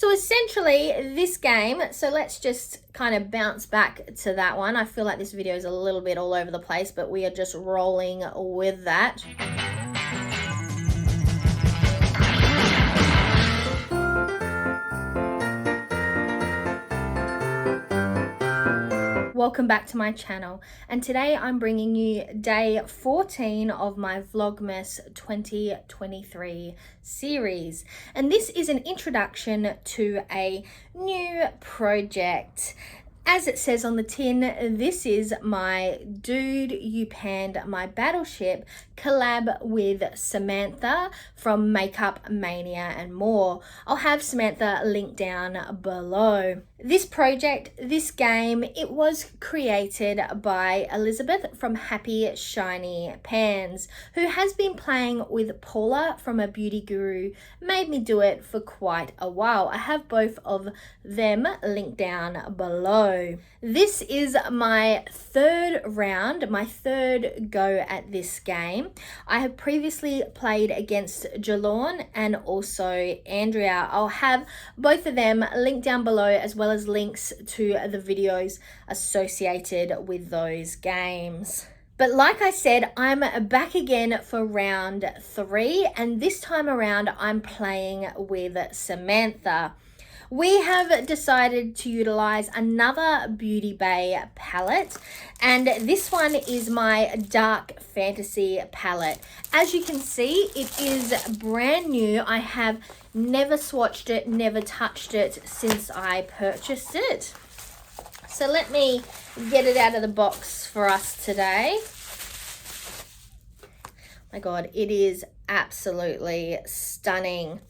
So essentially this game, so let's just kind of bounce back to that one. I feel like this video is a little bit all over the place, but we are just rolling with that. Welcome back to my channel, and today I'm bringing you day 14 of my Vlogmas 2023 series, and this is an introduction to a new project. As it says on the tin, this is my Dude You Panned My Battleship collab with Samantha from makeupmaniaandmore. I'll have Samantha linked down below. This project, this game, it was created by Elizabeth from ShinyHappyPans, who has been playing with Paula from ABeautyGuruMadeMeDoIt for quite a while. I have both of them linked down below. This is my third round, my third go at this game. I have previously played against Ceylan and also Andrea. I'll have both of them linked down below, as well as links to the videos associated with those games. But like I said, I'm back again for round 3, and this time around I'm playing with Samantha. We have decided to utilize another Beauty Bay palette, and this one is my Dark Fantasy palette. As you can see, it is brand new. I have never swatched it, never touched it since I purchased it. So let me get it out of the box for us today. My God, it is absolutely stunning.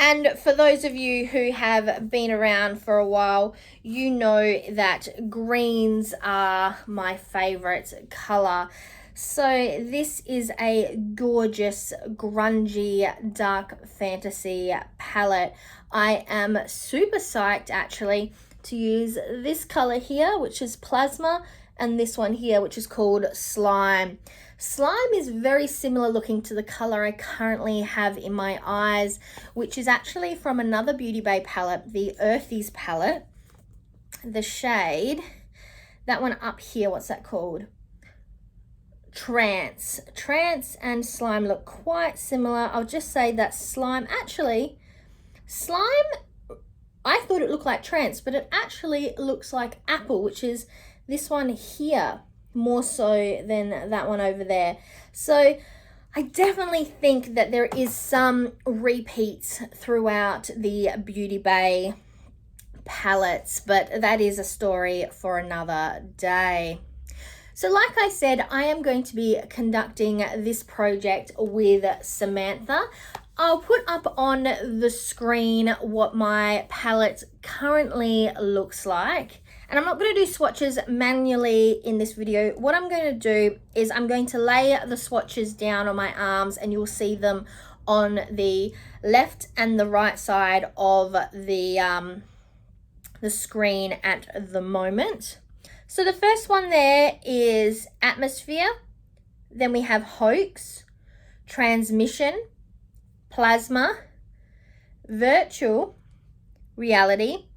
And for those of you who have been around for a while, you know that greens are my favorite color. So this is a gorgeous, grungy, dark fantasy palette. I am super psyched actually to use this color here, which is Plasma, and this one here, which is called Slime. Slime is very similar looking to the color I currently have in my eyes, which is actually from another Beauty Bay palette, the Earthies palette. The shade, that one up here, what's that called? Trance. Trance and Slime look quite similar. I'll just say that Slime, I thought it looked like Trance, but it actually looks like Apple, which is this one here, more so than that one over there. So I definitely think that there is some repeats throughout the Beauty Bay palettes, but that is a story for another day. So like I said, I am going to be conducting this project with Samantha. I'll put up on the screen what my palette currently looks like. And I'm not going to do swatches manually in this video. What I'm going to do is I'm going to lay the swatches down on my arms, and you'll see them on the left and the right side of the screen at the moment. So the first one there is Atmosphere. Then we have Hoax, Transmission, Plasma, Virtual, Reality,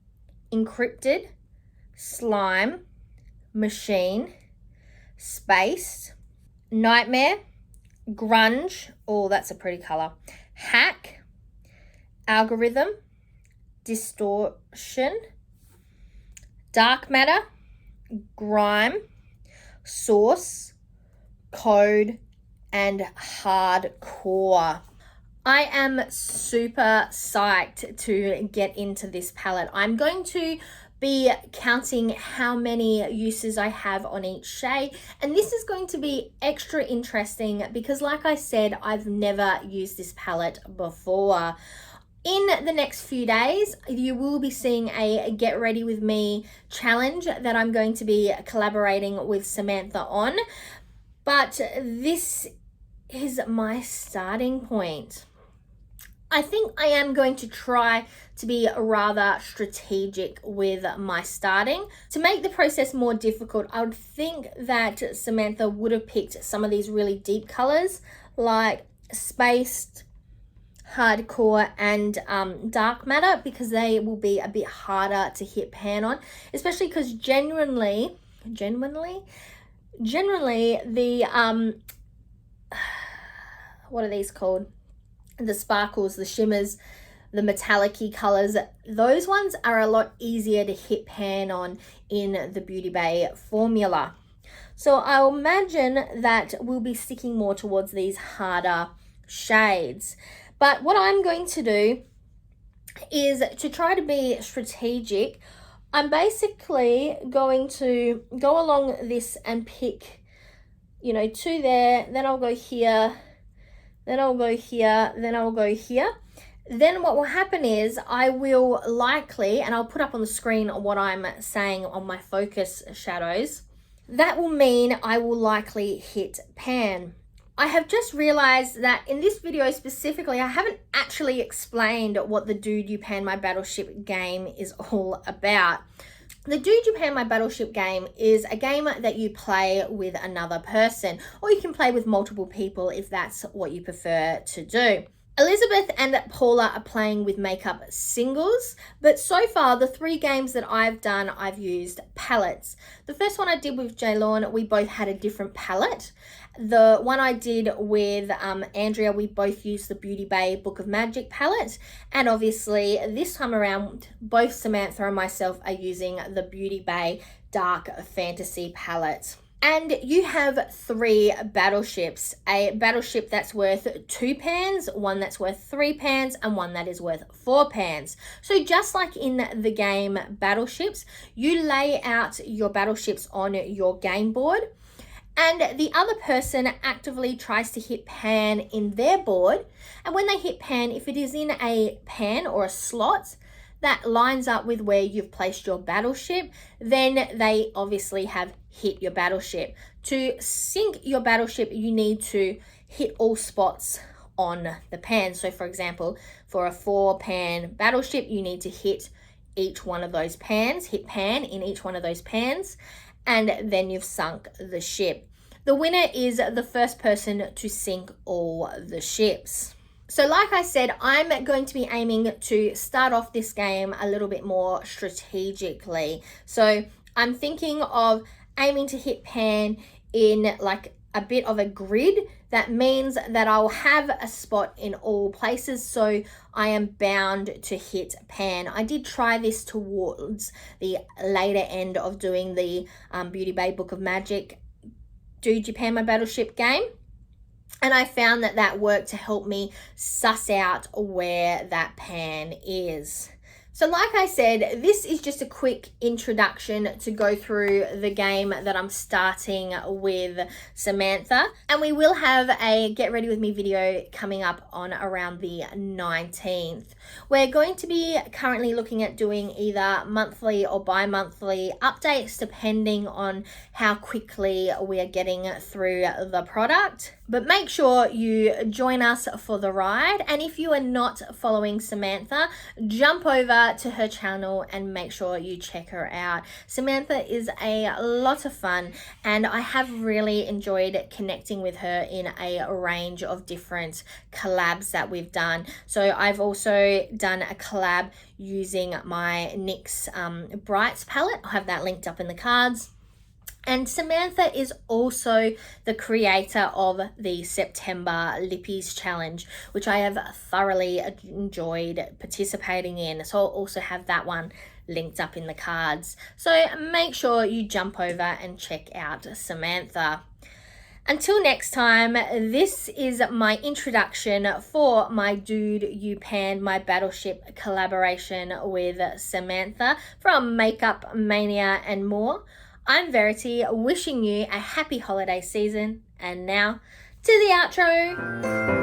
Encrypted, Slime, Machine, Space, Nightmare, Grunge, oh that's a pretty color, Hack, Algorithm, Distortion, Dark Matter, Grime, Source, Code, and Hardcore. I am super psyched to get into this palette. I'm going to be counting how many uses I have on each shade, and this is going to be extra interesting because like I said, I've never used this palette before. In the next few days, you will be seeing a Get Ready With Me challenge that I'm going to be collaborating with Samantha on, but this is my starting point. I think I am going to try to be rather strategic with my starting. To make the process more difficult, I would think that Samantha would have picked some of these really deep colors like Spaced, Hardcore and Dark Matter, because they will be a bit harder to hit pan on, especially because genuinely the what are these called? The sparkles, the shimmers, the metallic-y colors, those ones are a lot easier to hit pan on in the Beauty Bay formula. So I'll imagine that we'll be sticking more towards these harder shades. But what I'm going to do is to try to be strategic. I'm basically going to go along this and pick, you know, 2 there, then I'll go here, then I'll go here, then I'll go here. Then what will happen is I will likely, and I'll put up on the screen what I'm saying on my focus shadows, that will mean I will likely hit pan. I have just realized that in this video specifically, I haven't actually explained what the Dude You Pan My Battleship game is all about. The Dude You Pan My Battleship game is a game that you play with another person, or you can play with multiple people if that's what you prefer to do. Elizabeth and Paula are playing with makeup singles, but so far the 3 games that I've done, I've used palettes. The first one I did with Ceylan, we both had a different palette. The one I did with Andrea, we both used the Beauty Bay Book of Magic palette. And obviously this time around, both Samantha and myself are using the Beauty Bay Dark Fantasy palette. And you have 3 battleships, a battleship that's worth 2 pans, one that's worth 3 pans, and one that is worth 4 pans. So just like in the game Battleships, you lay out your battleships on your game board, and the other person actively tries to hit pan in their board. And when they hit pan, if it is in a pan or a slot that lines up with where you've placed your battleship, then they obviously have hit your battleship. To sink your battleship, you need to hit all spots on the pan. So for example, for a 4-pan battleship, you need to hit each one of those pans, hit pan in each one of those pans, and then you've sunk the ship. The winner is the first person to sink all the ships. So like I said, I'm going to be aiming to start off this game a little bit more strategically. So I'm thinking of aiming to hit pan in like a bit of a grid. That means that I'll have a spot in all places, so I am bound to hit pan. I did try this towards the later end of doing the Beauty Bay Book of Magic Dude You Pan My Battleship game. And I found that that worked to help me suss out where that pan is. So like I said, this is just a quick introduction to go through the game that I'm starting with Samantha. And we will have a Get Ready With Me video coming up on around the 19th. We're going to be currently looking at doing either monthly or bi-monthly updates depending on how quickly we are getting through the product. But make sure you join us for the ride. And if you are not following Samantha, jump over to her channel and make sure you check her out. Samantha is a lot of fun, and I have really enjoyed connecting with her in a range of different collabs that we've done. So I've also done a collab using my NYX Brights palette. I'll have that linked up in the cards. And Samantha is also the creator of the September Lippies Challenge, which I have thoroughly enjoyed participating in. So I'll also have that one linked up in the cards. So make sure you jump over and check out Samantha. Until next time, this is my introduction for my Dude You Pan My Battleship collaboration with Samantha from Makeup Mania and More. I'm Verity, wishing you a happy holiday season, and now to the outro.